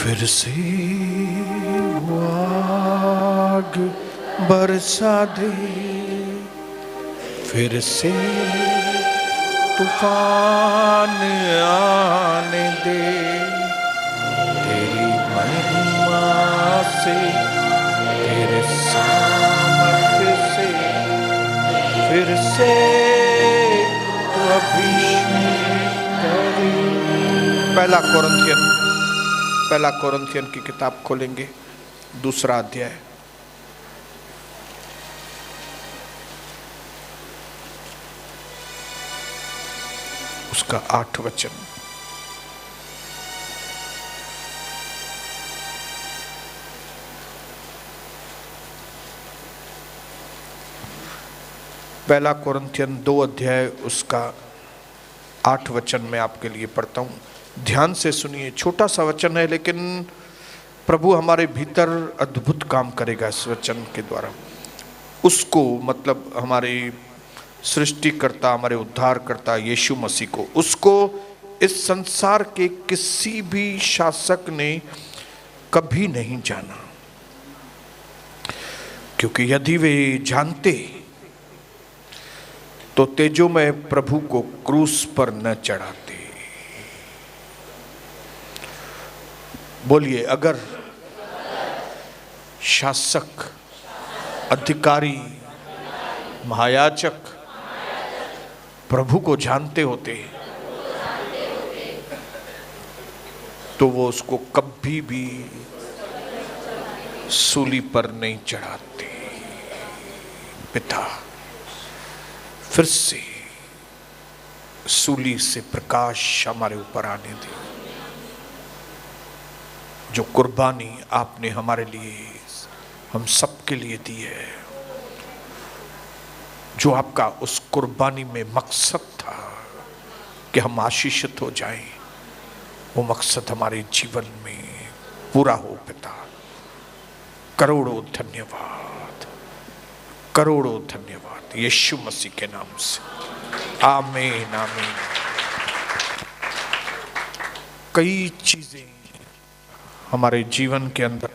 फिर से वो आग बरसा दे, फिर से तूफान आने दे, तेरी महिमा से, तेरे सामर्थ्य से, फिर से तू अभिषेक करे। पहला कोरिन्थियन की किताब खोलेंगे, 2 अध्याय। उसका 8 वचन। पहला कोरिन्थियन 2 अध्याय उसका 8 वचन में आपके लिए पढ़ता हूं। ध्यान से सुनिए, छोटा सा वचन है लेकिन प्रभु हमारे भीतर अद्भुत काम करेगा इस वचन के द्वारा। उसको मतलब हमारे सृष्टिकर्ता, हमारे उद्धारकर्ता यीशु मसीह को, उसको इस संसार के किसी भी शासक ने कभी नहीं जाना, क्योंकि यदि वे जानते तो तेजोमय प्रभु को क्रूस पर न चढ़ाते। बोलिए, अगर शासक, अधिकारी, महायाजक प्रभु को जानते होते तो वो उसको कभी भी सूली पर नहीं चढ़ाते। पिता, फिर से सूली से प्रकाश हमारे ऊपर आने दे। जो कुर्बानी आपने हमारे लिए, हम सबके लिए दी है, जो आपका उस कुर्बानी में मकसद था कि हम आशीषित हो जाएं, वो मकसद हमारे जीवन में पूरा हो। पिता, करोड़ों धन्यवाद, करोड़ों धन्यवाद यीशु मसीह के नाम से, आमीन आमीन। कई चीजें हमारे जीवन के अंदर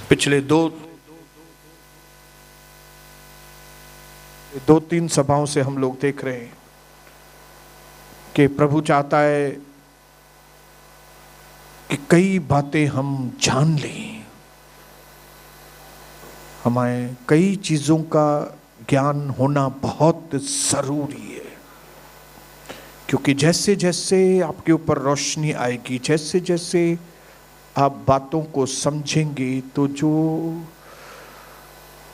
पिछले 2-3 सभाओं से हम लोग देख रहे हैं कि प्रभु चाहता है कि कई बातें हम जान लें, हमें कई चीजों का ज्ञान होना बहुत जरूरी है। क्योंकि जैसे जैसे आपके ऊपर रोशनी आएगी, जैसे जैसे आप बातों को समझेंगे, तो जो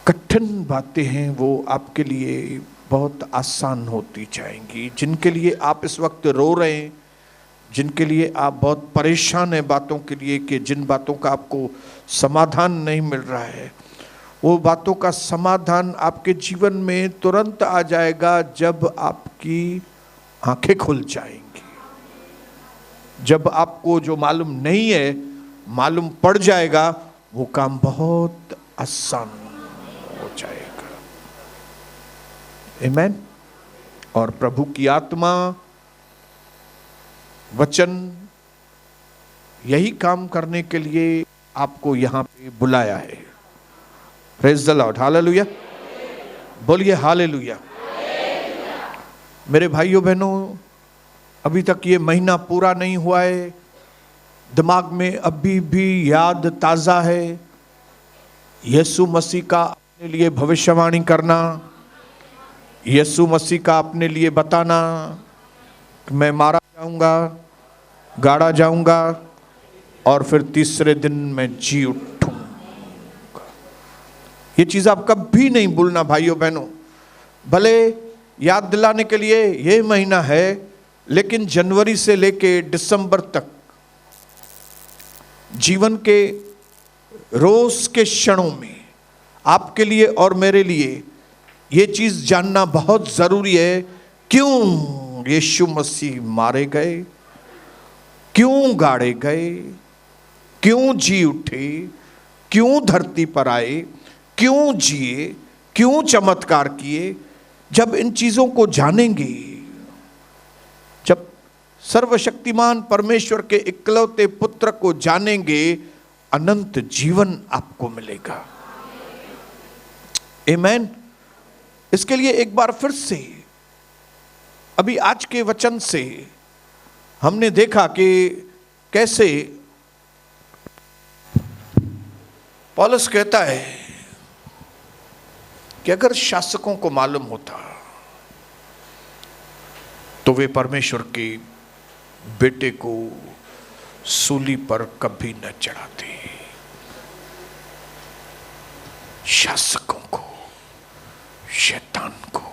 कठिन बातें हैं वो आपके लिए बहुत आसान होती जाएंगी। जिनके लिए आप इस वक्त रो रहे हैं, जिनके लिए आप बहुत परेशान हैं बातों के लिए, कि जिन बातों का आपको समाधान नहीं मिल रहा है, वो बातों का समाधान आपके जीवन में तुरंत आ जाएगा जब आपकी आंखें खुल जाएंगी। जब आपको जो मालूम नहीं है मालूम पड़ जाएगा, वो काम बहुत आसान हो जाएगा। आमीन। और प्रभु की आत्मा, वचन यही काम करने के लिए आपको यहां पे बुलाया है। Praise the Lord, hallelujah. बोलिए हालेलुया। मेरे भाइयों बहनों, अभी तक ये महीना पूरा नहीं हुआ है, दिमाग में अभी भी याद ताज़ा है यीशु मसीह का अपने लिए भविष्यवाणी करना, यीशु मसीह का अपने लिए बताना कि मैं मारा जाऊंगा, गाड़ा जाऊंगा और फिर तीसरे दिन मैं जी उठूंगा। ये चीज आप कभी नहीं भूलना भाइयों बहनों। भले याद दिलाने के लिए ये महीना है, लेकिन जनवरी से लेके दिसंबर तक जीवन के रोज के क्षणों में आपके लिए और मेरे लिए ये चीज जानना बहुत जरूरी है। क्यों यीशु मसीह मारे गए, क्यों गाड़े गए, क्यों जी उठे, क्यों धरती पर आए, क्यों जिए, क्यों चमत्कार किए। जब इन चीजों को जानेंगे, जब सर्वशक्तिमान परमेश्वर के इकलौते पुत्र को जानेंगे, अनंत जीवन आपको मिलेगा। आमीन। इसके लिए एक बार फिर से अभी आज के वचन से हमने देखा कि कैसे पौलुस कहता है कि अगर शासकों को मालूम होता तो वे परमेश्वर के बेटे को सूली पर कभी न चढ़ाते। शासकों को, शैतान को,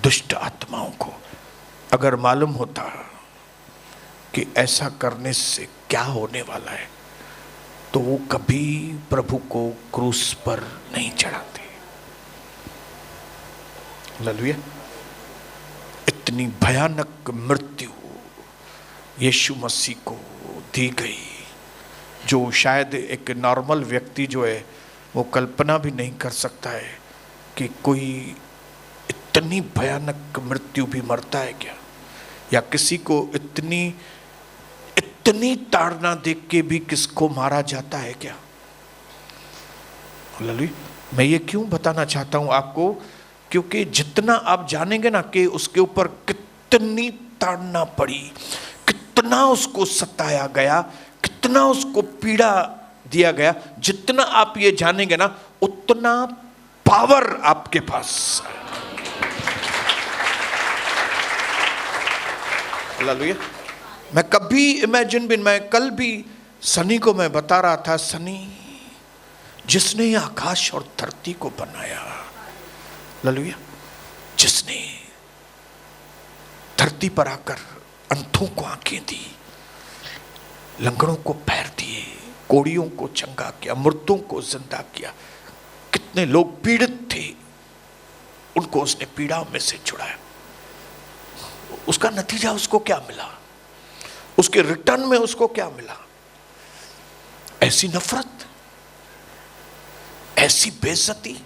दुष्ट आत्माओं को अगर मालूम होता कि ऐसा करने से क्या होने वाला है तो वो कभी प्रभु को क्रूस पर नहीं चढ़ाते। हालेलुया। इतनी भयानक मृत्यु यीशु मसीह को दी गई जो शायद एक नॉर्मल व्यक्ति जो है वो कल्पना भी नहीं कर सकता है कि कोई इतनी भयानक मृत्यु भी मरता है क्या, या किसी को इतनी ताड़ना देख के भी किसको मारा जाता है क्या। मैं ये क्यों बताना चाहता हूं आपको, क्योंकि जितना आप जानेंगे ना कि उसके ऊपर कितनी ताड़ना पड़ी, कितना उसको सताया गया, कितना उसको पीड़ा दिया गया, जितना आप ये जानेंगे ना उतना पावर आपके पास। हालेलुया। मैं कभी इमेजिन भी, मैं कल भी सनी को मैं बता रहा था, सनी जिसने आकाश और धरती को बनाया, हालेलुया, जिसने धरती पर आकर अंधों को आंखें दी, लंगड़ों को पैर दिए, कोड़ियों को चंगा किया, मुर्दों को जिंदा किया, कितने लोग पीड़ित थे उनको उसने पीड़ाओं में से छुड़ाया। उसका नतीजा उसको क्या मिला, उसके रिटर्न में उसको क्या मिला? ऐसी नफरत, ऐसी बेइज्जती,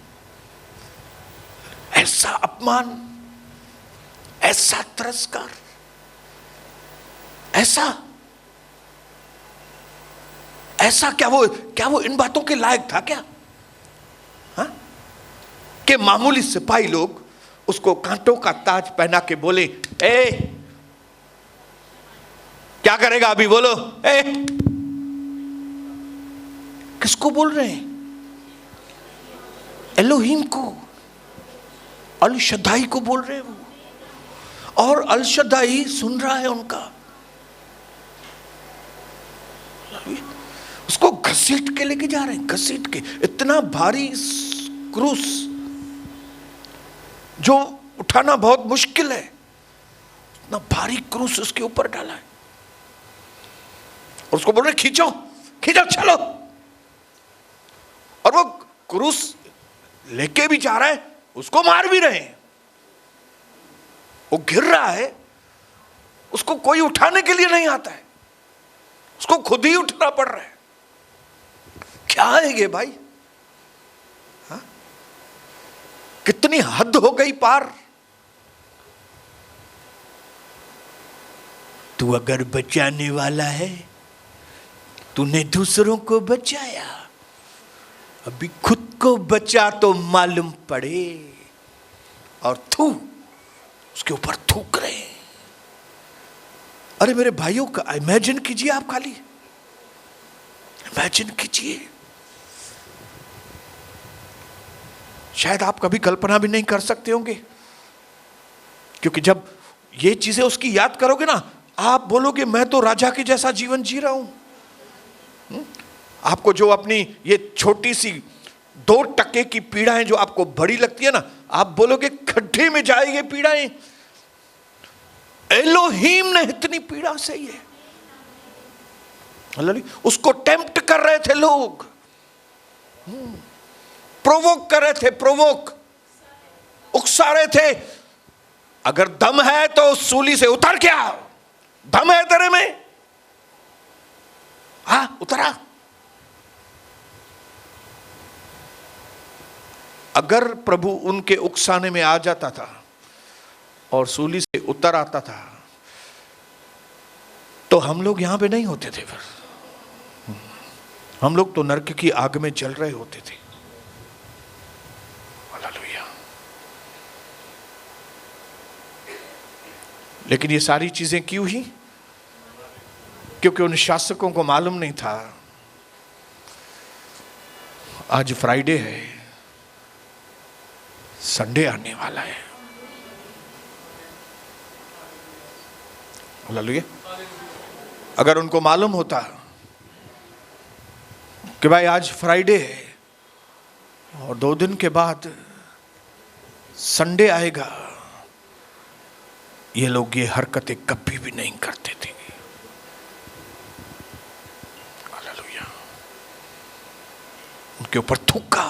ऐसा अपमान, ऐसा तिरस्कार, ऐसा क्या वो इन बातों के लायक था क्या? हाँ? कि मामूली सिपाही लोग उसको कांटों का ताज पहना के बोले, ए क्या करेगा अभी, बोलो। ए किसको बोल रहे हैं? एलोहीम को, अल शद्दाई को बोल रहे हैं वो, और अल शद्दाई सुन रहा है उनका। उसको घसीट के लेके जा रहे हैं, घसीट के, इतना भारी क्रूस जो उठाना बहुत मुश्किल है, इतना भारी क्रूस उसके ऊपर डाला है, और उसको बोल रहे खींचो खींचो चलो, और वो क्रूस लेके भी जा रहा है, उसको मार भी रहे हैं, वो गिर रहा है, उसको कोई उठाने के लिए नहीं आता है, उसको खुद ही उठना पड़ रहा है। क्या है ये भाई? हाँ? कितनी हद हो गई पार। तू अगर बचाने वाला है, तूने दूसरों को बचाया, अभी खुद को बचा तो मालूम पड़े, और तू उसके ऊपर थूक रहे। अरे मेरे भाइयों का इमेजिन कीजिए, आप खाली इमेजिन कीजिए, शायद आप कभी कल्पना भी नहीं कर सकते होंगे, क्योंकि जब ये चीजें उसकी याद करोगे ना, आप बोलोगे मैं तो राजा के जैसा जीवन जी रहा हूं। आपको जो अपनी ये छोटी सी 2% की पीड़ाएं जो आपको बड़ी लगती है ना, आप बोलोगे खड्डे में जाए ये पीड़ाएं, एलोहीम ने इतनी पीड़ा सही है। उसको टेम्प्ट कर रहे थे लोग, प्रोवोक कर रहे थे, उकसा रहे थे, अगर दम है तो सूली से उतर के आओ, दम है तेरे में, हाँ उतरा। अगर प्रभु उनके उकसाने में आ जाता था और सूली से उतर आता था तो हम लोग यहां पे नहीं होते थे, फिर हम लोग तो नरक की आग में जल रहे होते थे। हालेलुया। लेकिन ये सारी चीजें क्यों हुई? क्योंकि उन शासकों को मालूम नहीं था आज फ्राइडे है, संडे आने वाला है। हालेलुया। अगर उनको मालूम होता कि भाई आज फ्राइडे है और 2 दिन के बाद संडे आएगा, ये लोग ये हरकतें कभी भी नहीं करते थे। हालेलुया। उनके ऊपर थूका,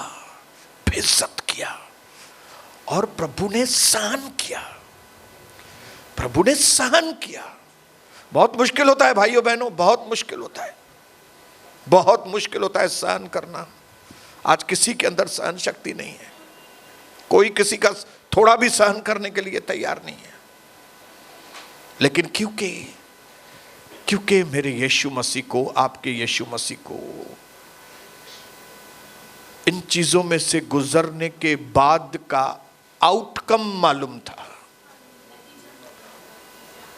बेइज्जत किया और प्रभु ने सहन किया। प्रभु ने सहन किया। बहुत मुश्किल होता है भाइयों बहनों, बहुत मुश्किल होता है, बहुत मुश्किल होता है सहन करना। आज किसी के अंदर सहन शक्ति नहीं है, कोई किसी का थोड़ा भी सहन करने के लिए तैयार नहीं है। लेकिन क्योंकि मेरे यीशु मसीह को, आपके यीशु मसीह को इन चीजों में से गुजरने के बाद का आउटकम मालूम था।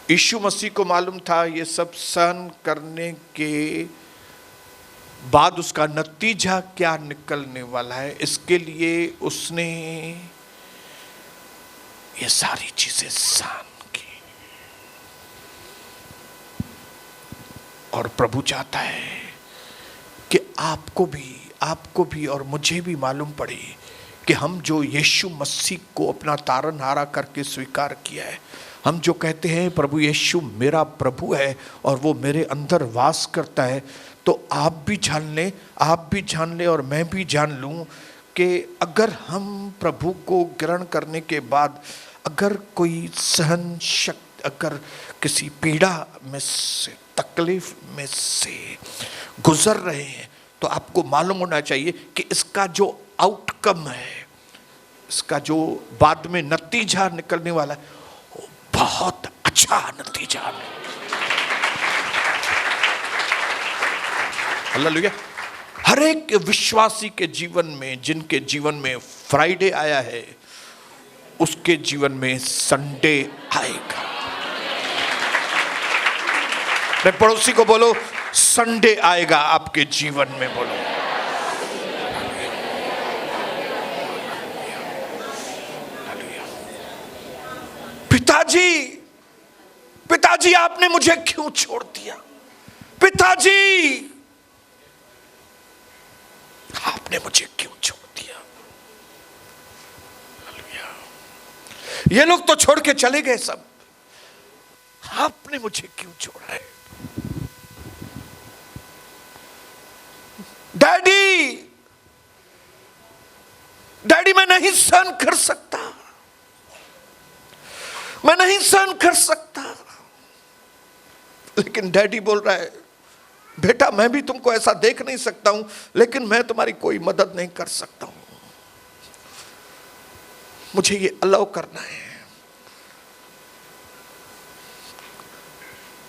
यीशु मसीह को मालूम था ये सब सहन करने के बाद उसका नतीजा क्या निकलने वाला है। इसके लिए उसने ये सारी चीजें सहन की। और प्रभु चाहता है कि आपको भी और मुझे भी मालूम पड़े कि हम जो यीशु मसीह को अपना तारनहारा करके स्वीकार किया है, हम जो कहते हैं प्रभु यीशु मेरा प्रभु है और वो मेरे अंदर वास करता है, तो आप भी जान लें और मैं भी जान लूं कि अगर हम प्रभु को ग्रहण करने के बाद अगर कोई सहन शक्ति, अगर किसी पीड़ा में से, तकलीफ में से गुजर रहे हैं, तो आपको मालूम होना चाहिए कि इसका जो आउटकम है, इसका जो बाद में नतीजा निकलने वाला है, वो बहुत अच्छा नतीजा है। हालेलुया। हर एक विश्वासी के जीवन में, जिनके जीवन में फ्राइडे आया है, उसके जीवन में संडे आएगा। अपने पड़ोसी को बोलो संडे आएगा आपके जीवन में, बोलो। पिताजी आपने मुझे क्यों छोड़ दिया? पिताजी आपने मुझे क्यों छोड़ दिया? ये लोग तो छोड़ के चले गए सब, आपने मुझे क्यों छोड़ा है? डैडी मैं नहीं सहन कर सकता, मैं नहीं सहन कर सकता। लेकिन डैडी बोल रहा है, बेटा मैं भी तुमको ऐसा देख नहीं सकता हूं, लेकिन मैं तुम्हारी कोई मदद नहीं कर सकता हूं। मुझे ये अलाउ करना है,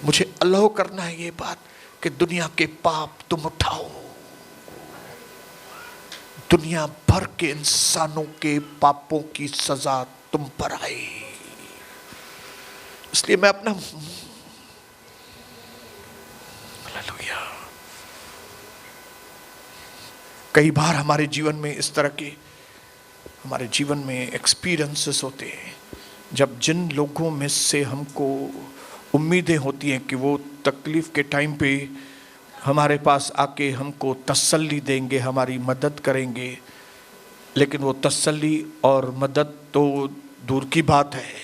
मुझे अलाउ करना है ये बात कि दुनिया के पाप तुम उठाओ। दुनिया भर के इंसानों के पापों की सजा तुम पर आई, इसलिए मैं अपना हालेलुया। कई बार हमारे जीवन में इस तरह के हमारे जीवन में एक्सपीरियंसेस होते हैं, जब जिन लोगों में से हमको उम्मीदें होती हैं कि वो तकलीफ के टाइम पे हमारे पास आके हमको तसल्ली देंगे, हमारी मदद करेंगे, लेकिन वो तसल्ली और मदद तो दूर की बात है,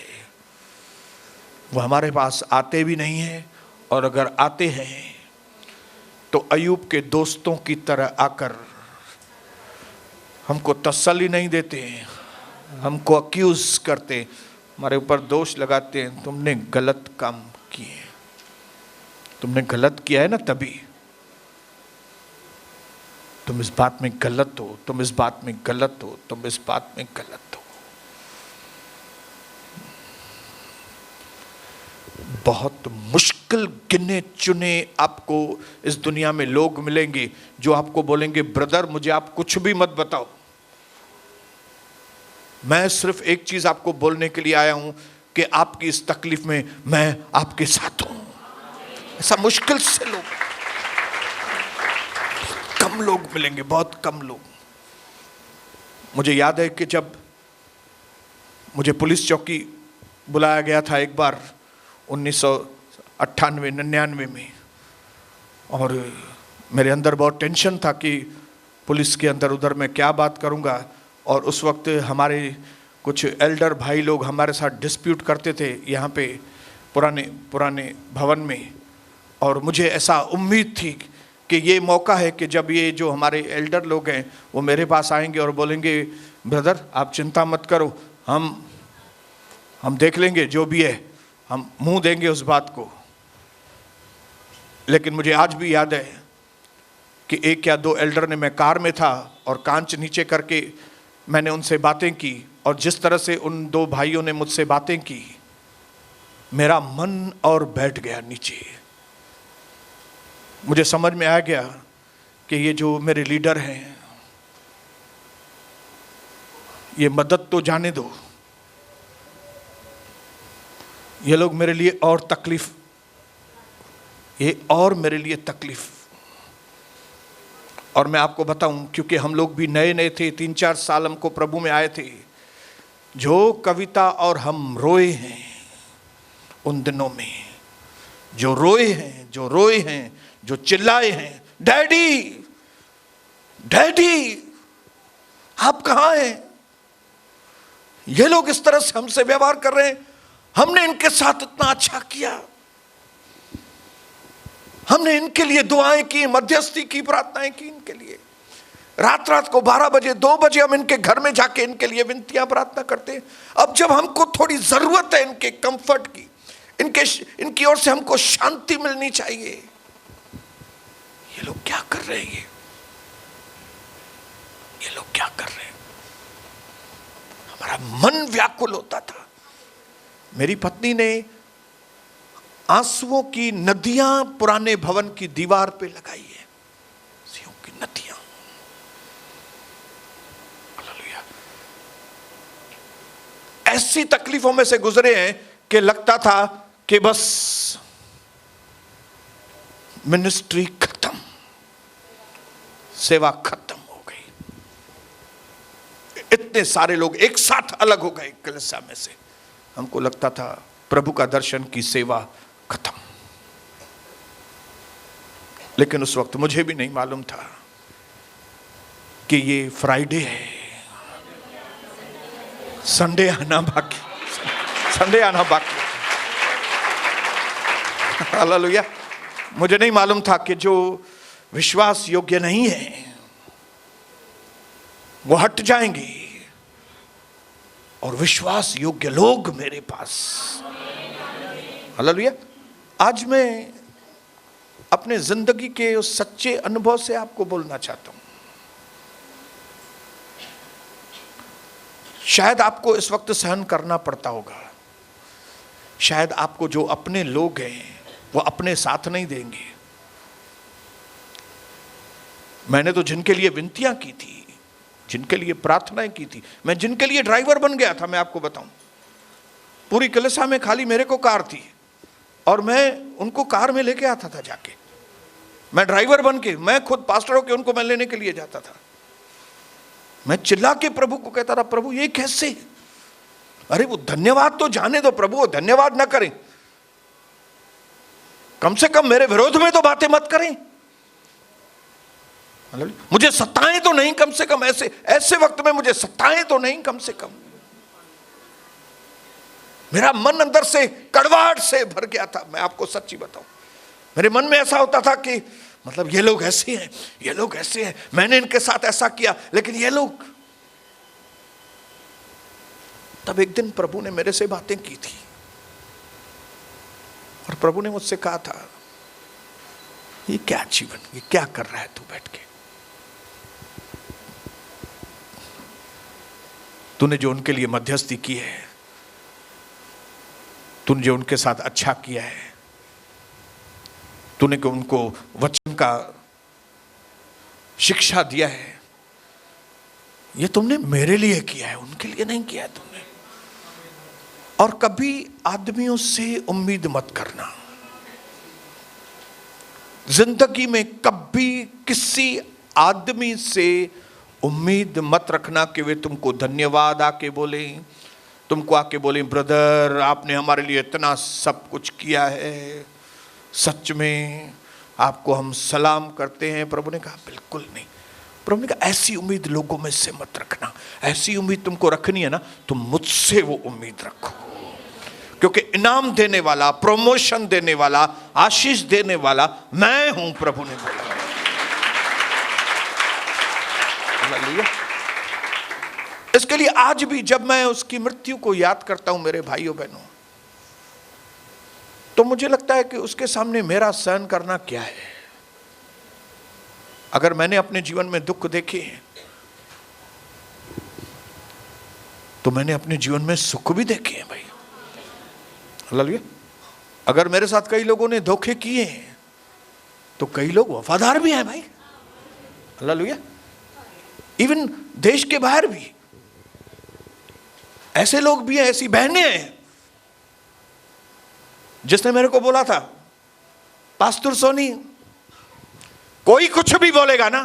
वो हमारे पास आते भी नहीं हैं। और अगर आते हैं तो अयूब के दोस्तों की तरह आकर हमको तसल्ली नहीं देते, हमको अक्यूज करते, हमारे ऊपर दोष लगाते हैं, तुमने गलत काम किए, तुमने गलत किया है ना, तभी तुम इस बात में गलत हो, तुम इस बात में गलत हो, तुम इस बात में गलत हो। बहुत मुश्किल मुश्किल गिने चुने आपको इस दुनिया में लोग मिलेंगे जो आपको बोलेंगे, ब्रदर मुझे आप कुछ भी मत बताओ, मैं सिर्फ एक चीज आपको बोलने के लिए आया हूं कि आपकी इस तकलीफ में मैं आपके साथ हूं। ऐसा मुश्किल से लोग, कम लोग मिलेंगे, बहुत कम लोग। मुझे याद है कि जब मुझे पुलिस चौकी बुलाया गया था एक बार 1998-99 में, और मेरे अंदर बहुत टेंशन था कि पुलिस के अंदर उधर मैं क्या बात करूंगा। और उस वक्त हमारे कुछ एल्डर भाई लोग हमारे साथ डिस्प्यूट करते थे यहाँ पे पुराने भवन में, और मुझे ऐसा उम्मीद थी कि ये मौका है कि जब ये जो हमारे एल्डर लोग हैं वो मेरे पास आएंगे और बोलेंगे, ब्रदर आप चिंता मत करो, हम देख लेंगे, जो भी है हम मुंह देंगे उस बात को। लेकिन मुझे आज भी याद है कि एक या दो एल्डर ने, मैं कार में था और कांच नीचे करके मैंने उनसे बातें की, और जिस तरह से उन दो भाइयों ने मुझसे बातें की, मेरा मन और बैठ गया नीचे। मुझे समझ में आ गया कि ये जो मेरे लीडर हैं, ये मदद तो जाने दो, ये लोग मेरे लिए और तकलीफ, ये और मेरे लिए तकलीफ। और मैं आपको बताऊं, क्योंकि हम लोग भी नए नए थे, 3-4 साल हमको प्रभु में आए थे, जो कविता और हम रोए हैं उन दिनों में, जो रोए हैं, जो चिल्लाए हैं, डैडी डैडी आप कहां हैं, ये लोग इस तरह से हमसे व्यवहार कर रहे हैं, हमने इनके साथ इतना अच्छा किया, हमने इनके लिए दुआएं की, मध्यस्थी की, प्रार्थनाएं की इनके लिए, रात को 12 बजे 2 बजे हम इनके घर में जाके इनके लिए विनतियां प्रार्थना करते हैं। अब जब हमको थोड़ी जरूरत है इनके कंफर्ट की, इनकी ओर से हमको शांति मिलनी चाहिए, ये लोग क्या कर रहे हैं, ये लोग क्या कर रहे हैं। हमारा मन व्याकुल होता था। मेरी पत्नी ने आंसुओं की नदियां पुराने भवन की दीवार पे लगाई है, आंसुओं की नदियां। हालेलुया। ऐसी तकलीफों में से गुजरे हैं कि लगता था कि बस मिनिस्ट्री खत्म, सेवा खत्म हो गई। इतने सारे लोग एक साथ अलग हो गए कलीसिया में से, हमको लगता था प्रभु का दर्शन की सेवा खत्म। लेकिन उस वक्त मुझे भी नहीं मालूम था कि ये फ्राइडे है, संडे आना बाकी। हालेलुया। मुझे नहीं मालूम था कि जो विश्वास योग्य नहीं है वो हट जाएंगे और विश्वास योग्य लोग मेरे पास। हालेलुया। आज मैं अपने जिंदगी के उस सच्चे अनुभव से आपको बोलना चाहता हूं। शायद आपको इस वक्त सहन करना पड़ता होगा, शायद आपको जो अपने लोग हैं वो अपने साथ नहीं देंगे। मैंने तो जिनके लिए विनतियां की थी, जिनके लिए प्रार्थनाएं की थी, मैं जिनके लिए ड्राइवर बन गया था, मैं आपको बताऊं, पूरी कलीसिया में खाली मेरे को कार थी और मैं उनको कार में लेके आता था जाके, मैं ड्राइवर बन के, मैं खुद पास्टर होके उनको मैं लेने के लिए जाता था। मैं चिल्ला के प्रभु को कहता था, प्रभु ये कैसे, अरे वो धन्यवाद तो जाने दो प्रभु, वो धन्यवाद ना करें, कम से कम मेरे विरोध में तो बातें मत करें, मुझे सताएं तो नहीं, कम से कम ऐसे वक्त में मुझे सताएं तो नहीं कम से कम। मेरा मन अंदर से कड़वाहट से भर गया था। मैं आपको सच्ची बताऊं, मेरे मन में ऐसा होता था कि मतलब ये लोग ऐसे हैं, ये लोग ऐसे हैं, मैंने इनके साथ ऐसा किया लेकिन ये लोग। तब एक दिन प्रभु ने मेरे से बातें की थी और प्रभु ने मुझसे कहा था, ये क्या जीवन, ये क्या कर रहा है तू बैठ के, तूने जो उनके लिए मध्यस्थी की है, तूने जो उनके साथ अच्छा किया है, तूने को उनको वचन का शिक्षा दिया है, ये तुमने मेरे लिए किया है, उनके लिए नहीं किया है तुमने। और कभी आदमियों से उम्मीद मत करना, जिंदगी में कभी किसी आदमी से उम्मीद मत रखना कि वे तुमको धन्यवाद आके बोले, तुमको आके बोले ब्रदर आपने हमारे लिए इतना सब कुछ किया है, सच में आपको हम सलाम करते हैं। प्रभु ने कहा बिल्कुल नहीं। प्रभु ने कहा ऐसी उम्मीद लोगों में से मत रखना, ऐसी उम्मीद तुमको रखनी है ना, तुम मुझसे वो उम्मीद रखो, क्योंकि इनाम देने वाला, प्रमोशन देने वाला, आशीष देने वाला मैं हूं, प्रभु ने बोला। इसके लिए आज भी जब मैं उसकी मृत्यु को याद करता हूं मेरे भाइयों बहनों, तो मुझे लगता है कि उसके सामने मेरा सहन करना क्या है। अगर मैंने अपने जीवन में दुख देखे हैं तो मैंने अपने जीवन में सुख भी देखे हैं भाई। हालेलुया। अगर मेरे साथ कई लोगों ने धोखे किए हैं तो कई लोग वफादार भी हैं भाई। हालेलुया। इवन देश के बाहर भी ऐसे लोग भी हैं, ऐसी बहनें हैं जिसने मेरे को बोला था पास्टर सोनी कोई कुछ भी बोलेगा ना,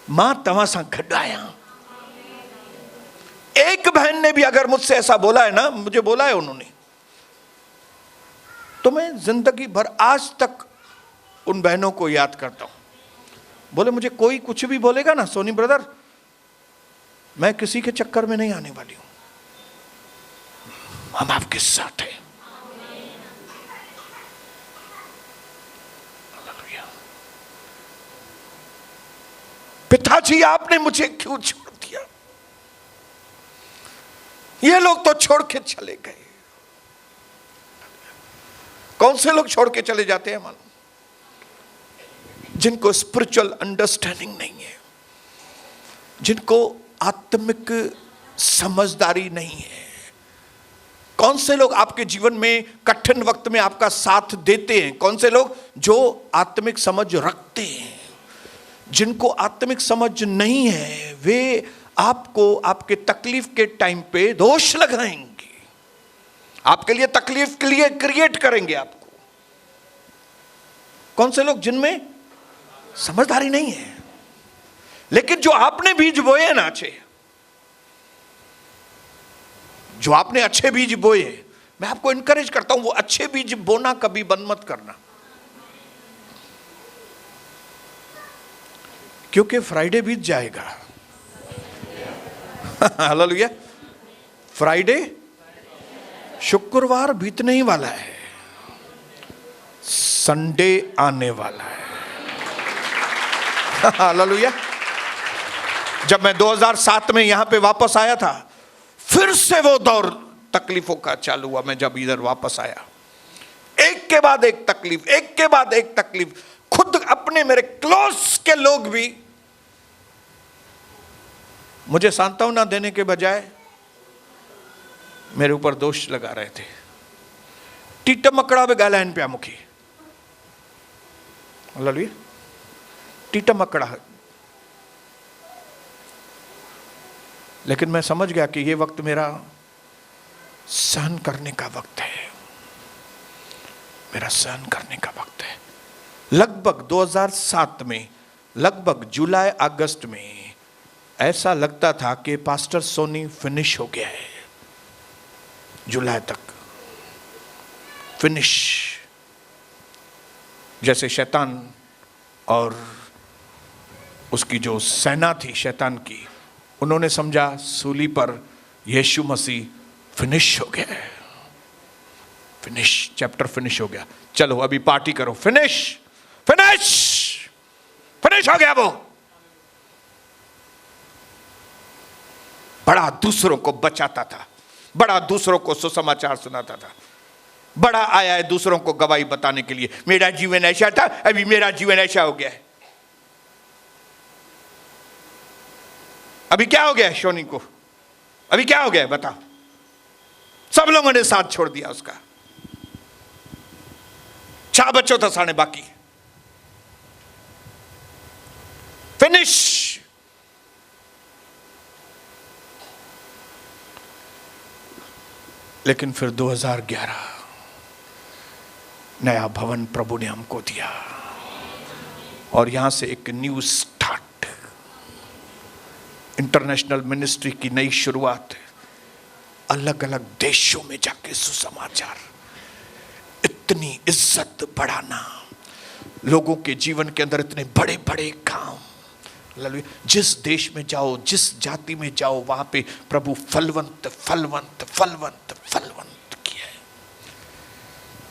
मां तमाशा खड़ाया। एक बहन ने भी अगर मुझसे ऐसा बोला है ना, मुझे बोला है उन्होंने, तो मैं जिंदगी भर आज तक उन बहनों को याद करता हूं। बोले मुझे कोई कुछ भी बोलेगा ना सोनी ब्रदर, मैं किसी के चक्कर में नहीं आने वाली हूं, हम आपके साथ हैं। पिताजी आपने मुझे क्यों छोड़ दिया, ये लोग तो छोड़ के चले गए। कौन से लोग छोड़ के चले जाते हैं मालूम? जिनको स्पिरिचुअल अंडरस्टैंडिंग नहीं है, जिनको आत्मिक समझदारी नहीं है। कौन से लोग आपके जीवन में कठिन वक्त में आपका साथ देते हैं? कौन से लोग जो आत्मिक समझ रखते हैं? जिनको आत्मिक समझ नहीं है वे आपको आपके तकलीफ के टाइम पे दोष लगाएंगे, आपके लिए तकलीफ के लिए क्रिएट करेंगे आपको। कौन से लोग जिनमें समझदारी नहीं है, लेकिन जो आपने बीज बोए ना अच्छे, जो आपने अच्छे बीज बोए, मैं आपको इनकरेज करता हूं वो अच्छे बीज बोना कभी बंद मत करना, क्योंकि फ्राइडे बीत जाएगा। हालेलुया। फ्राइडे, शुक्रवार बीतने ही वाला है, संडे आने वाला है। हालेलुया। जब मैं 2007 में यहां पे वापस आया था, फिर से वो दौर तकलीफों का चालू हुआ। मैं जब इधर वापस आया, एक के बाद एक तकलीफ, एक के बाद एक तकलीफ। खुद अपने मेरे क्लोज के लोग भी मुझे सांत्वना देने के बजाय मेरे ऊपर दोष लगा रहे थे। टीट मकड़ा भी गालाइन पिया मुखी। हालेलुया। टीट मकड़ा। लेकिन मैं समझ गया कि ये वक्त मेरा सहन करने का वक्त है, मेरा सहन करने का वक्त है। लगभग 2007 में, लगभग जुलाई अगस्त में ऐसा लगता था कि पास्टर सोनी फिनिश हो गया है। जुलाई तक फिनिश। जैसे शैतान और उसकी जो सेना थी शैतान की, उन्होंने समझा सूली पर यीशु मसीह फिनिश हो गया है, फिनिश, चैप्टर फिनिश हो गया, चलो अभी पार्टी करो, फिनिश फिनिश फिनिश हो गया। वो बड़ा दूसरों को बचाता था, बड़ा दूसरों को सुसमाचार सुनाता था, बड़ा आया है दूसरों को गवाही बताने के लिए, मेरा जीवन ऐसा था, अभी मेरा जीवन ऐसा हो गया है। अभी क्या हो गया है शोनी को? अभी क्या हो गया है बता? सब लोगों ने साथ छोड़ दिया उसका। छा बचो था साणे बाकी, फिनिश। लेकिन फिर 2011 नया भवन प्रभु ने हमको दिया और यहां से एक न्यू स्टार्ट, इंटरनेशनल मिनिस्ट्री की नई शुरुआत, अलग अलग देशों में जाके सुसमाचार, इतनी इज्जत बढ़ाना, लोगों के जीवन के अंदर इतने बड़े बड़े काम। जिस देश में जाओ, जिस जाति में जाओ, वहां पे प्रभु फलवंत फलवंत फलवंत फलवंत किया है,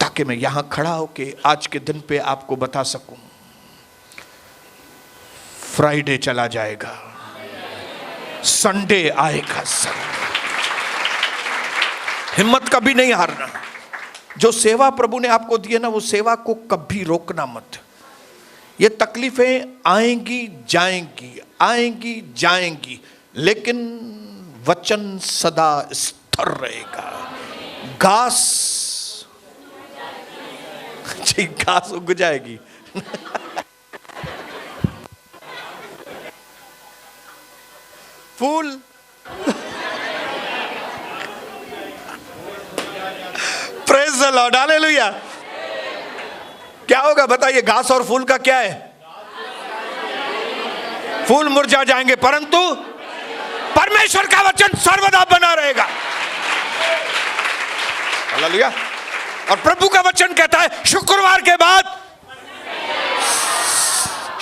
ताकि मैं यहां खड़ा होके आज के दिन पे आपको बता सकूं, फ्राइडे चला जाएगा, संडे आएगा। हिम्मत कभी नहीं हारना। जो सेवा प्रभु ने आपको दी है ना, वो सेवा को कभी रोकना मत। ये तकलीफें आएंगी जाएंगी, आएंगी जाएंगी, लेकिन वचन सदा स्थिर रहेगा। घास जी, घास उग जाएगी। फूल प्रेज़ द लॉर्ड, हालेलुया। क्या होगा बताइए? घास और फूल का क्या है? फूल मुरझा जाएंगे, परंतु परमेश्वर का वचन सर्वदा बना रहेगा। हालेलुया। और प्रभु का वचन कहता है शुक्रवार के बाद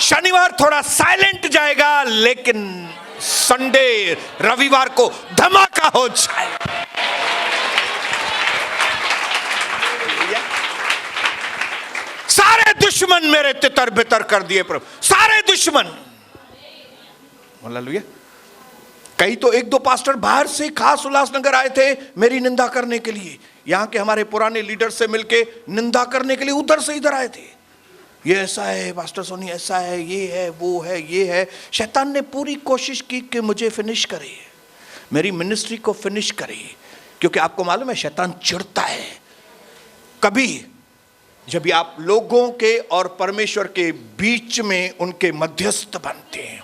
शनिवार थोड़ा साइलेंट जाएगा, लेकिन संडे रविवार को धमाका हो जाएगा। सारे दुश्मन मेरे तितर बितर कर दिए प्रभु, सारे दुश्मन। हालेलुया। कई तो एक दो पास्टर बाहर से खास उल्लासनगर आए थे मेरी निंदा करने के लिए, यहां के हमारे पुराने लीडर से मिलके निंदा करने के लिए उधर से इधर आए थे। ये ऐसा है पास्टर सोनी, ऐसा है, ये है, वो है, ये है। शैतान ने पूरी कोशिश की कि मुझे फिनिश करे, मेरी मिनिस्ट्री को फिनिश करे, क्योंकि आपको मालूम है शैतान चिढ़ता है कभी जब भी आप लोगों के और परमेश्वर के बीच में उनके मध्यस्थ बनते हैं।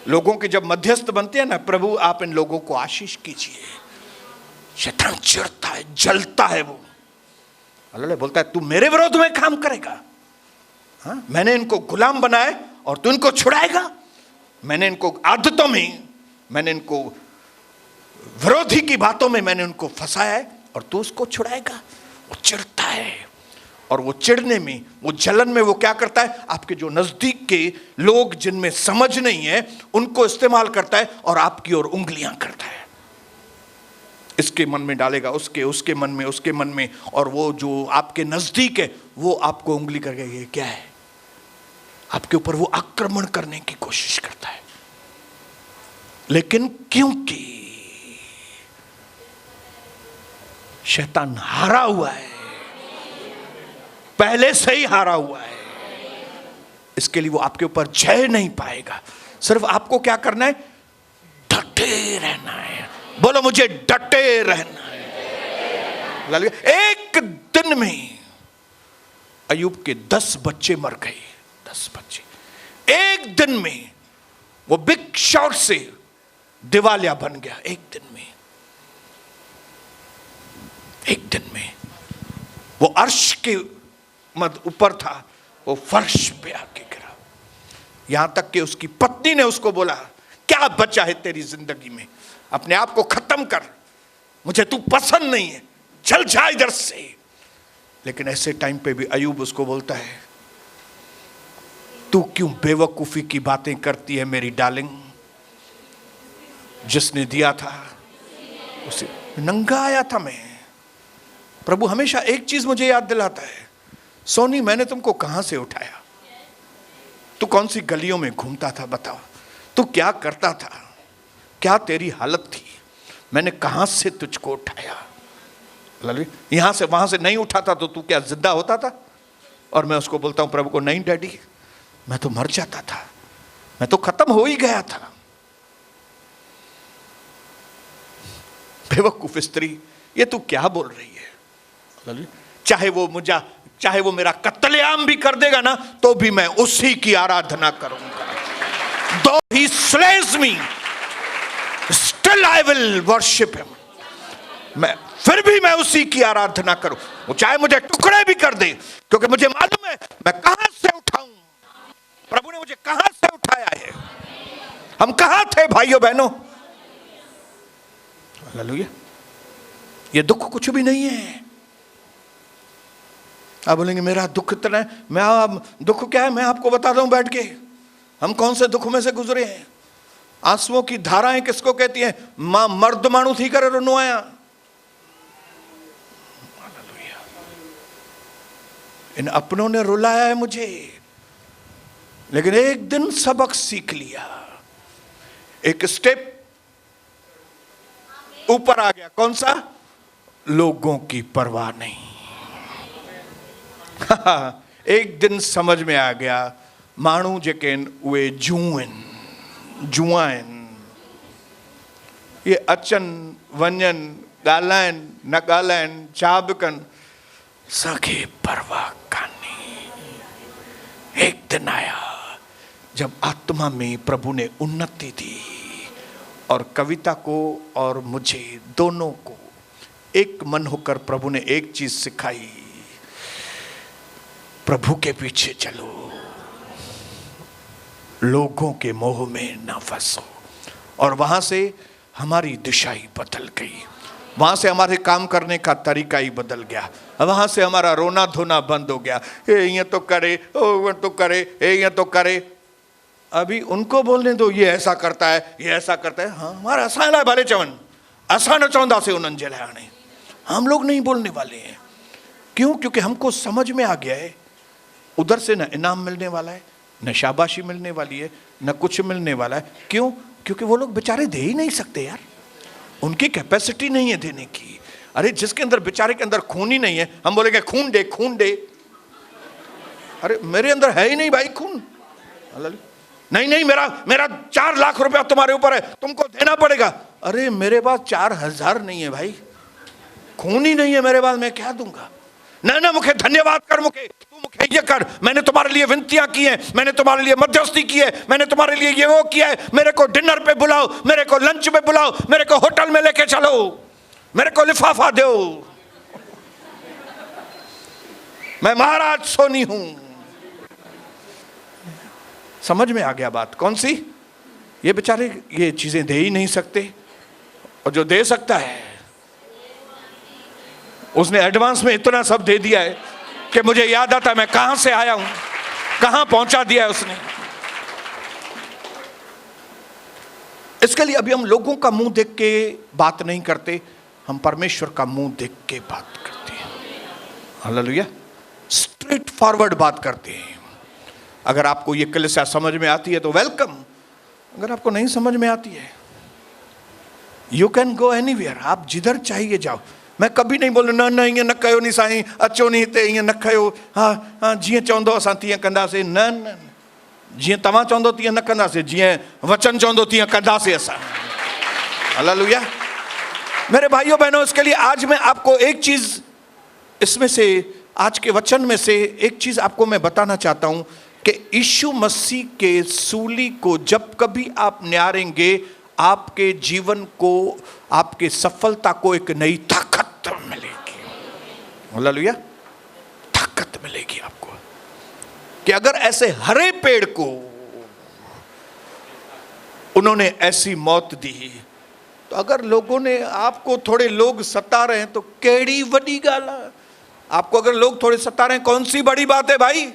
लोगों के जब मध्यस्थ बनते हैं ना, प्रभु आप इन लोगों को आशीष कीजिए, शैतान चिढ़ता है, जलता है। वो अल्लाह बोलता है तू मेरे विरोध में काम करेगा, हाँ? मैंने इनको गुलाम बनाया और तू इनको छुड़ाएगा। मैंने इनको आदतों में, मैंने इनको विरोधी की बातों में मैंने उनको फंसाया है और तू उसको छुड़ाएगा। वो चिढ़ता है, और वो चिढ़ने में, वो जलन में वो क्या करता है, आपके जो नजदीक के लोग जिनमें समझ नहीं है उनको इस्तेमाल करता है और आपकी ओर उंगलियां करता है। इसके मन में डालेगा, उसके मन में, उसके मन में, और वो जो आपके नजदीक है वो आपको उंगली करके ये क्या है, आपके ऊपर वो आक्रमण करने की कोशिश करता है। लेकिन क्योंकि शैतान हारा हुआ है, पहले से ही हारा हुआ है, इसके लिए वो आपके ऊपर जय नहीं पाएगा। सिर्फ आपको क्या करना है, डटे रहना है। बोलो मुझे डटे रहना है। एक दिन में अय्यूब के 10 बच्चे मर गए, 10 बच्चे एक दिन में। वो बिग शॉट से दिवालिया बन गया एक दिन में, एक दिन में। वो अर्श के मद ऊपर था, वो फर्श पे आके गिरा। यहां तक कि उसकी पत्नी ने उसको बोला क्या बचा है तेरी जिंदगी में, अपने आप को खत्म कर, मुझे तू पसंद नहीं है, चल जा इधर से। लेकिन ऐसे टाइम पे भी अय्यूब उसको बोलता है तू क्यों बेवकूफी की बातें करती है मेरी डार्लिंग, जिसने दिया था उसे नंगा आया था मैं। प्रभु हमेशा एक चीज मुझे याद दिलाता है, सोनी मैंने तुमको कहां से उठाया, तू कौन सी गलियों में घूमता था, बताओ तू क्या करता था, क्या तेरी हालत थी, मैंने कहां से तुझको उठाया। यहां से वहां से नहीं उठाता तो तू क्या जिंदा होता था? और मैं उसको बोलता हूं प्रभु को, नहीं डैडी मैं तो मर जाता था, मैं तो खत्म हो ही गया था। बेवकूफ स्त्री, ये तू क्या बोल रही है? चाहे वो मुझे चाहे वो मेरा कत्लेआम भी कर देगा ना, तो भी मैं उसी की आराधना करूंगा। Though he slay me, still I will worship him. मैं फिर भी मैं उसी की आराधना करूं, वो चाहे मुझे टुकड़े भी कर दे, क्योंकि मुझे मालूम है मैं कहां से उठाऊं। प्रभु ने मुझे कहां से उठाया है। हम कहां थे भाइयों बहनों? हालेलुया। ये दुख कुछ भी नहीं है। आप बोलेंगे मेरा दुख इतना है। मैं दुख क्या है मैं आपको बता दूं बैठ के। हम कौन से दुख में से गुजरे हैं। आंसुओं की धाराएं किसको कहती हैं? मां मर्द मानू थी करे रोनो आया। इन अपनों ने रुलाया है मुझे, लेकिन एक दिन सबक सीख लिया, एक स्टेप ऊपर आ गया। कौन सा? लोगों की परवाह नहीं। एक दिन समझ में आ गया, माण्हू जेके आहिनि उहे जुआ आहिनि। ये अचनि वञनि, ॻाल्हाइनि न ॻाल्हाइनि, छा बि कनि, असांखे परवाह कान्हे। एक दिन आया जब आत्मा में प्रभु ने उन्नति दी और कविता को और मुझे दोनों को एक मन होकर प्रभु ने एक चीज सिखाई, प्रभु के पीछे चलो, लोगों के मोह में ना फंसो। और वहां से हमारी दिशा ही बदल गई, वहां से हमारे काम करने का तरीका ही बदल गया, वहां से हमारा रोना धोना बंद हो गया। ये तो करे, वो तो करे, ये तो करे। अभी उनको बोलने दो, ये ऐसा करता है, ये ऐसा करता है। हाँ, हमारा असां लाइ भले चवन, असां न चवंदासीं उन्हनि जे लाइ। हाणे हम लोग नहीं बोलने वाले हैं। क्यों? क्योंकि हमको समझ में आ गया है उधर से न इनाम मिलने वाला है, न शाबाशी मिलने वाली है, न कुछ मिलने वाला है। क्यों? क्योंकि वो लोग बेचारे दे ही नहीं सकते यार, उनकी कैपेसिटी नहीं है देने की। अरे जिसके अंदर, बेचारे के अंदर खून ही नहीं है, हम बोलेंगे खून दे खून दे। अरे मेरे अंदर है ही नहीं भाई खून। नहीं नहीं, मेरा 4 लाख रुपया तुम्हारे ऊपर है, तुमको देना पड़ेगा। अरे मेरे पास 4,000 नहीं है भाई, खून ही नहीं है मेरे पास, मैं क्या दूंगा? ना ना, मुझे धन्यवाद कर, मुझे तू मुझे ये कर, मैंने तुम्हारे लिए विनतियां की है, मैंने तुम्हारे लिए मध्यस्थी की है, मैंने तुम्हारे लिए ये वो किया है, मेरे को डिनर पे बुलाओ, मेरे को लंच पे बुलाओ, मेरे को होटल में लेके चलो, मेरे को लिफाफा दो। मैं महाराज सोनी हूं। समझ में आ गया बात कौन सी? ये बेचारे ये चीजें दे ही नहीं सकते, और जो दे सकता है उसने एडवांस में इतना सब दे दिया है कि मुझे याद आता है मैं कहां से आया हूं, कहां पहुंचा दिया है उसने। इसके लिए अभी हम लोगों का मुंह देख के बात नहीं करते, हम परमेश्वर का मुंह देख के बात करते हैं। हालेलुया। स्ट्रेट फॉरवर्ड बात करते हैं। अगर आपको ये कलीसिया समझ में आती है तो वेलकम, अगर आपको नहीं समझ में आती है यू कैन गो एनीवेयर, आप जिधर चाहिए जाओ। मैं कभी नहीं बोल न न ईअं न कयो नी साईं, अचो नी हिते, ईअं न कयो, हा हा जीअं चवंदो असां तीअं कंदासीं। न न, जीअं तव्हां चवंदो तीअं न कंदासीं, जीअं वचन चवंदो तीअं कंदासीं असां। हालेलुया। मेरे भाइयों बहनों, इसके लिए आज मैं आपको एक चीज इसमें से, आज के वचन में से एक चीज आपको मैं बताना चाहता हूं कि यीशु मसीह के सूली को जब कभी आप निहारेंगे, आपके जीवन को, आपके सफलता को एक नई ताकत मिलेगी। हालेलुया। ताकत मिलेगी आपको कि अगर ऐसे हरे पेड़ को उन्होंने ऐसी मौत दी, तो अगर लोगों ने आपको, थोड़े लोग सता रहे हैं तो केड़ी वडी गाल है। आपको अगर लोग थोड़े सता रहे हैं, कौन सी बड़ी बात है भाई?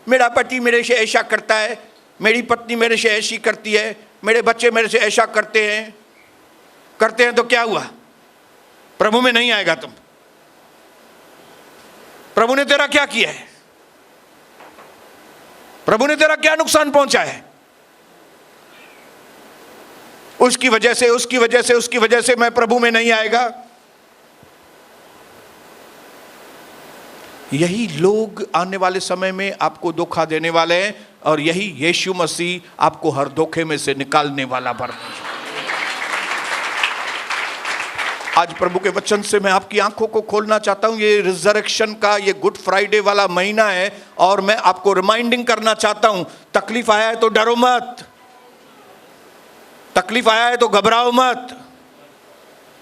मेरा पति मेरे से ऐसा करता है, मेरी पत्नी मेरे से ऐसी करती है, मेरे बच्चे मेरे से ऐसा करते हैं तो क्या हुआ? प्रभु में नहीं आएगा तुम। प्रभु ने तेरा क्या किया है? प्रभु ने तेरा क्या नुकसान पहुंचा है? उसकी वजह से मैं प्रभु में नहीं आएगा। यही लोग आने वाले समय में आपको धोखा देने वाले हैं, और यही यीशु मसीह आपको हर धोखे में से निकालने वाला परमेश्वर। आज प्रभु के वचन से मैं आपकी आंखों को खोलना चाहता हूं। ये रिजरेक्शन का, ये गुड फ्राइडे वाला महीना है और मैं आपको रिमाइंडिंग करना चाहता हूं, तकलीफ आया है तो डरो मत, तकलीफ आया है तो घबराओ मत।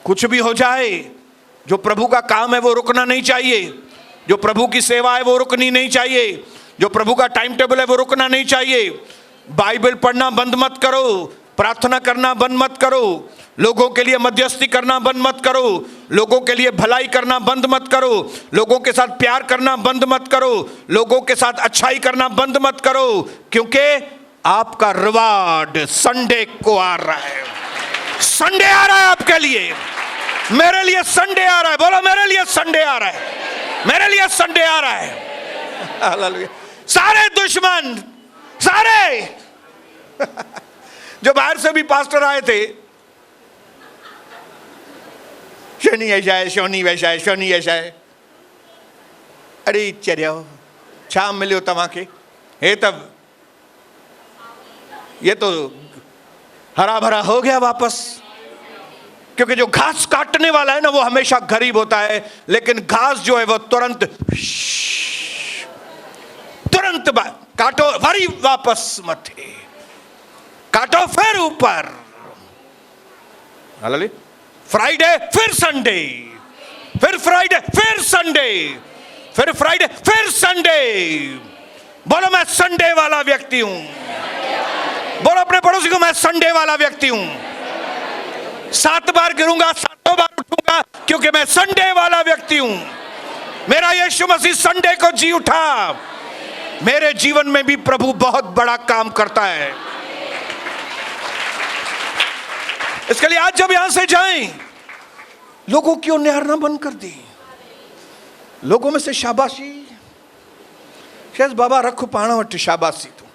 कुछ भी हो जाए, जो प्रभु का काम है वो रुकना नहीं चाहिए, जो प्रभु की सेवा है वो रुकनी नहीं चाहिए, जो प्रभु का टाइम टेबल है वो रुकना नहीं चाहिए। बाइबल पढ़ना बंद मत करो, प्रार्थना करना बंद मत करो, लोगों के लिए मध्यस्थी करना बंद मत करो, लोगों के लिए भलाई करना बंद मत करो, लोगों के साथ प्यार करना बंद मत करो, लोगों के साथ अच्छाई करना बंद मत करो, क्योंकि आपका रिवार्ड संडे को आ रहा है। संडे आ रहा है आपके लिए, मेरे लिए संडे आ रहा है। बोलो मेरे लिए संडे आ रहा है, मेरे लिए संडे आ रहा है। हालेलुया। सारे दुश्मन, सारे जो बाहर से भी पास्टर आए थे, शनि ऐसा है, शनि वैसा है, शनि ऐसा है, अरे चरियो छा मिलियो तव्हांखे, हे तब ये तो हरा भरा हो गया वापस। क्योंकि जो घास काटने वाला है ना वो हमेशा गरीब होता है, लेकिन घास जो है वो तुरंत काटो, वरी वापस मथे काटो, फिर ऊपर। हालेलुया। फ्राइडे फिर संडे, फिर फ्राइडे फिर संडे, फिर फ्राइडे फिर संडे। बोलो मैं संडे वाला व्यक्ति हूं। बोलो अपने पड़ोसी को, मैं संडे वाला व्यक्ति हूं। 7 बार गिरूंगा, 7 बार उठूंगा, क्योंकि मैं संडे वाला व्यक्ति हूं। मेरा यीशु मसीह संडे को जी उठा। मेरे जीवन में भी प्रभु बहुत बड़ा काम करता है। इसके लिए आज जब यहां से जाएं, लोगों की ओर निहारना बंद कर दी। लोगों में से शाबाशी, शायद बाबा रखो पाना वट शाबाशी, तो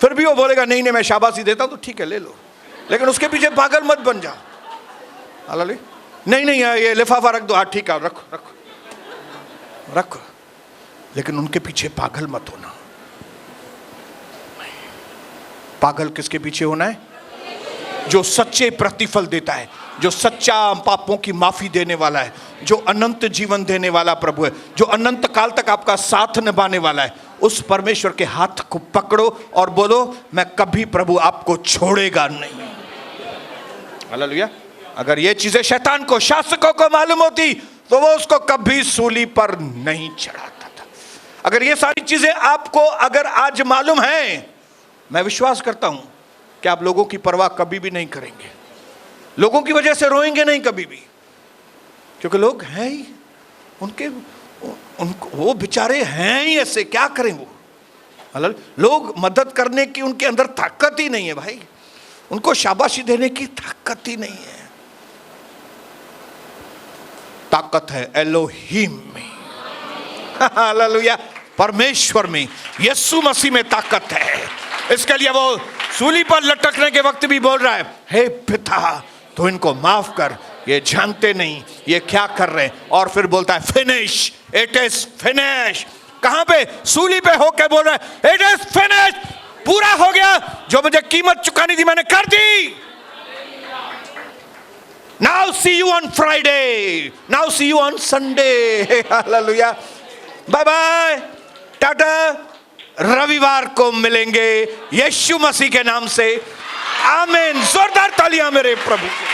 फिर भी वो बोलेगा नहीं नहीं मैं शाबाशी देता हूं, तो ठीक है ले लो, लेकिन उसके पीछे पागल मत बन जाओ। हालेलुया। नहीं नहीं ये लिफाफा रख दो, हाँ ठीक है रखो रखो रखो, लेकिन उनके पीछे पागल मत होना। पागल किसके पीछे होना है? जो सच्चे प्रतिफल देता है, जो सच्चा पापों की माफी देने वाला है, जो अनंत जीवन देने वाला प्रभु है, जो अनंत काल तक आपका साथ निभाने वाला है। उस परमेश्वर के हाथ को पकड़ो और बोलो मैं कभी प्रभु आपको छोड़ेगा नहीं। हालेलुया। अगर ये चीजें शैतान को, शासकों को मालूम होती तो वो उसको कभी सूली पर नहीं चढ़ाता था। अगर ये सारी चीजें आपको अगर आज मालूम है, मैं विश्वास करता हूं कि आप लोगों की परवाह कभी भी नहीं करेंगे, लोगों की वजह से रोएंगे नहीं कभी भी, क्योंकि लोग हैं ही उनको वो बेचारे हैं ही ऐसे, क्या करें वो। लोग मदद करने की उनके अंदर ताकत ही नहीं है भाई, उनको शाबाशी देने की ताकत ही नहीं है। ताकत है एलोहीम में, हालेलुया, परमेश्वर में, यीशु मसीह में ताकत है। इसके लिए वो सूली पर लटकने के वक्त भी बोल रहा है, हे पिता तो इनको माफ कर, ये जानते नहीं ये क्या कर रहे हैं। और फिर बोलता है फिनिश, इट इज फिनिश। कहां पे? सूली पे होके बोल रहा है इट इज फिनिश, पूरा हो गया, जो मुझे कीमत चुकानी थी मैंने कर दी। Now see you on Friday, now see you on Sunday. Hallelujah, bye bye, tata, रविवार को मिलेंगे यीशु मसीह के नाम से। आमीन। जोरदार तालियां मेरे प्रभु के।